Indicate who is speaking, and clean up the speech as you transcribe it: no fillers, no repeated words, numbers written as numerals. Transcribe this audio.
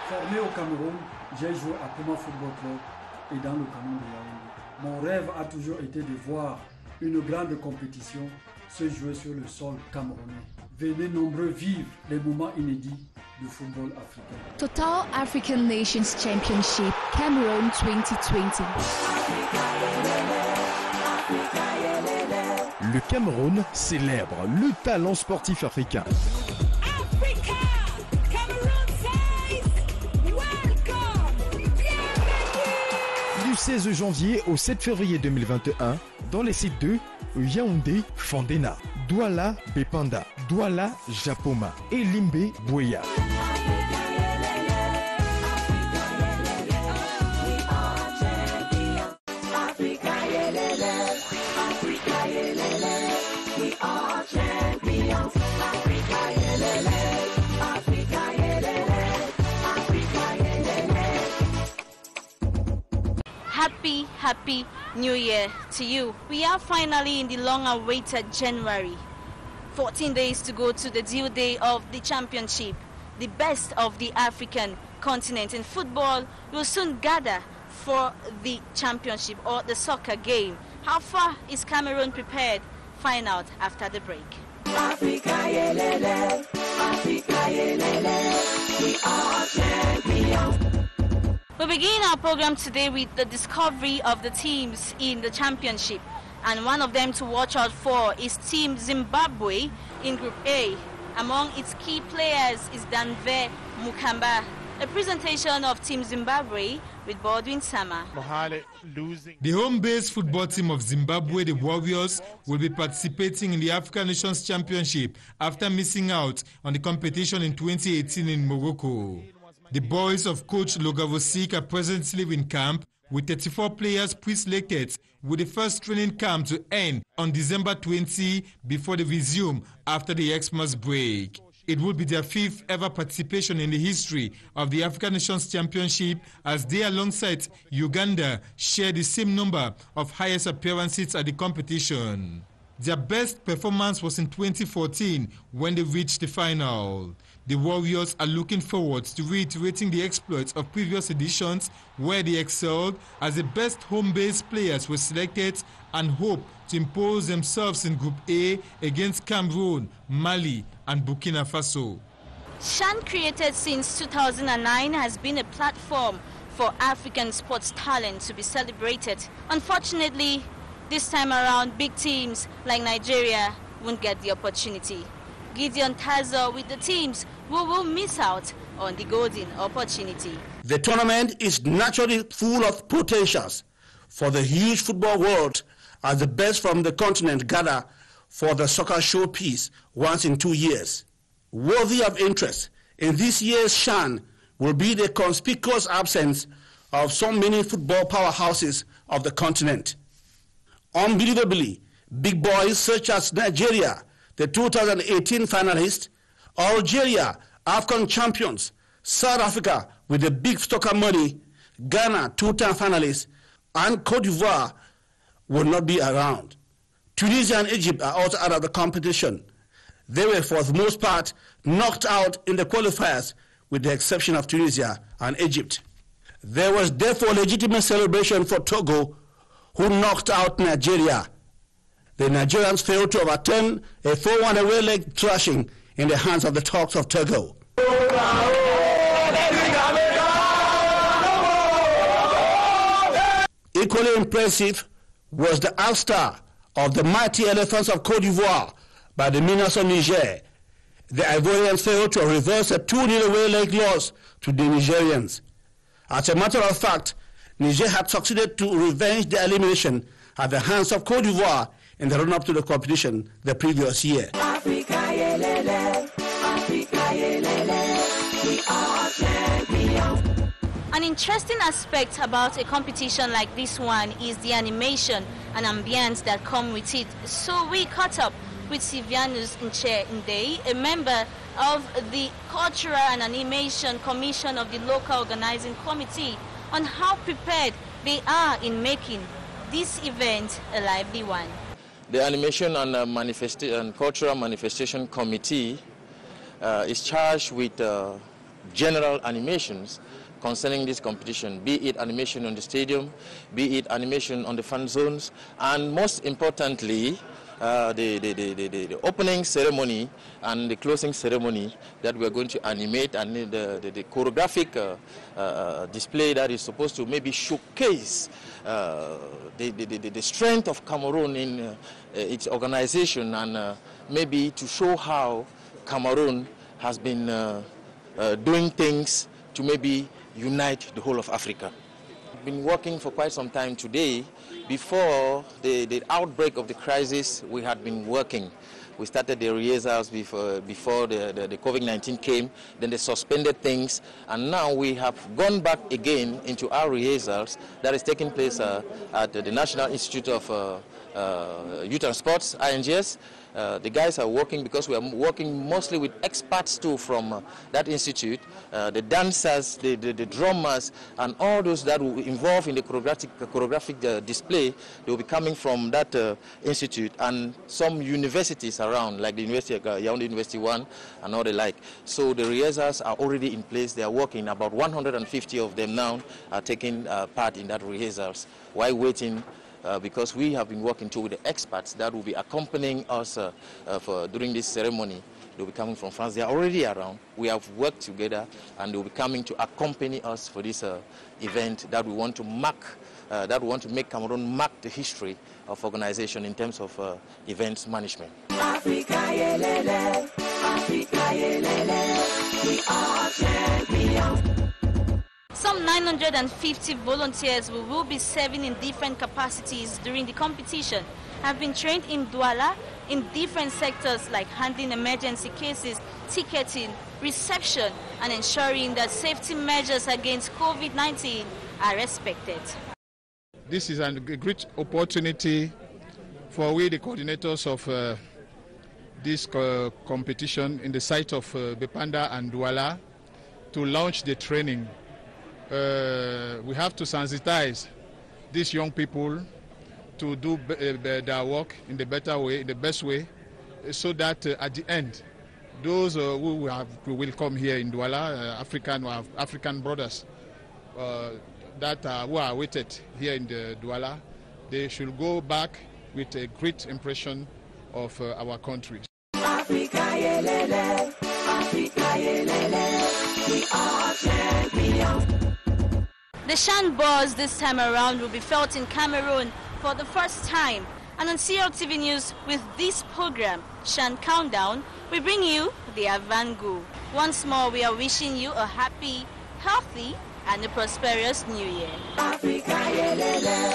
Speaker 1: Formé au Cameroun, j'ai joué à Puma Football Club et dans le canon de Yaoundé. Mon rêve a toujours été de voir une grande compétition se jouer sur le sol camerounais. Venez nombreux vivre les moments inédits du football africain.
Speaker 2: Total African Nations Championship Cameroun 2020.
Speaker 3: Le Cameroun célèbre le talent sportif africain. Du 16 janvier au 7 février 2021, dans les sites de Yaoundé, Fandena, Douala, Bepanda, Douala, Japoma et Limbe, Bouya.
Speaker 4: Happy New Year to you. We are finally in the long-awaited January. 14 days to go to the due day of the championship. The best of the African continent in football will soon gather for the championship or the soccer game. How far is Cameroon prepared? Find out after the break. Africa, yelele, Africa, yelele, we are champions. We begin our program today with the discovery of the teams in the championship, and one of them to watch out for is Team Zimbabwe in Group A. Among its key players is Danve Mukamba. A presentation of Team Zimbabwe with Baldwin Sama.
Speaker 5: The home-based football team of Zimbabwe, the Warriors, will be participating in the African Nations Championship after missing out on the competition in 2018 in Morocco. The boys of coach Logavosik are presently in camp with 34 players pre-selected, with the first training camp to end on December 20 before they resume after the Xmas break. It will be their 5th ever participation in the history of the African Nations Championship, as they alongside Uganda share the same number of highest appearances at the competition. Their best performance was in 2014 when they reached the final. The Warriors are looking forward to reiterating the exploits of previous editions where they excelled, as the best home-based players were selected, and hope to impose themselves in Group A against Cameroon, Mali and Burkina Faso.
Speaker 4: CHAN, created since 2009, has been a platform for African sports talent to be celebrated. Unfortunately, this time around, big teams like Nigeria won't get the opportunity. Gideon Tazo with the teams who will miss out on the golden opportunity.
Speaker 6: The tournament is naturally full of potentials for the huge football world, as the best from the continent gather for the soccer showpiece once in 2 years. Worthy of interest in this year's CHAN will be the conspicuous absence of so many football powerhouses of the continent. Unbelievably, big boys such as Nigeria, the 2018 finalists, Algeria, AFCON champions, South Africa with the big soccer money, Ghana, 2-time finalists, and Cote d'Ivoire will not be around. Tunisia and Egypt are also out of the competition. They were, for the most part, knocked out in the qualifiers, with the exception of Tunisia and Egypt. There was therefore legitimate celebration for Togo, who knocked out Nigeria. The Nigerians failed to overturn a 4-1 away leg thrashing in the hands of the Turks of Togo. Equally impressive was the ouster of the mighty elephants of Cote d'Ivoire by the Minas of Niger. The Ivorians failed to reverse a 2-0 away leg loss to the Nigerians. As a matter of fact, Niger had succeeded to revenge the elimination at the hands of Cote d'Ivoire in the run-up to the competition the previous year. Africa, yelele, Africa,
Speaker 4: yelele, we are champions. An interesting aspect about a competition like this one is the animation and ambience that come with it. So we caught up with Sivianus Nche, a member of the Cultural and Animation Commission of the local organizing committee, on how prepared they are in making this event a lively one.
Speaker 7: The Animation and Cultural Manifestation Committee is charged with general animations concerning this competition, be it animation on the stadium, be it animation on the fan zones, and most importantly, the opening ceremony and the closing ceremony that we are going to animate, and the choreographic display that is supposed to maybe showcase the strength of Cameroon in its organization, and maybe to show how Cameroon has been doing things to maybe unite the whole of Africa. We've been working for quite some time today. Before the outbreak of the crisis, we had been working. We started the rehearsals before the COVID-19 came, then they suspended things, and now we have gone back again into our rehearsals that is taking place at the National Institute of Youth and Sports, INGS. The guys are working because we are working mostly with experts too from that institute, the dancers, the drummers, and all those that will be involved in the choreographic display. They will be coming from that institute and some universities around, like the University of Yaoundé University 1 and all the like. So the rehearsals are already in place. They are working. About 150 of them now are taking part in that rehearsals while waiting. Because we have been working too with the experts that will be accompanying us during this ceremony. They'll be coming from France. They are already around. We have worked together, and they'll be coming to accompany us for this event that we want to mark, that we want to make Cameroon mark the history of organization in terms of events management.
Speaker 8: Africa, yelele, Africa, yelele, we are champions.
Speaker 4: Some 950 volunteers who will be serving in different capacities during the competition have been trained in Douala in different sectors like handling emergency cases, ticketing, reception, and ensuring that safety measures against COVID-19 are respected.
Speaker 9: This is a great opportunity for we, the coordinators of this competition in the site of Bepanda and Douala, to launch the training. We have to sensitize these young people to do their work in the better way, in the best way, so that at the end, those who will come here in Douala, African brothers who are awaited here in the Douala, they should go back with a great impression of our country.
Speaker 8: Africa, yelele, Africa, yelele, we are champions.
Speaker 4: The Shan buzz this time around will be felt in Cameroon for the first time. And on CRTV News with this program, Shan Countdown, we bring you the Avangu. Once more, we are wishing you a happy, healthy, and a prosperous New Year.
Speaker 8: Africa, yelele.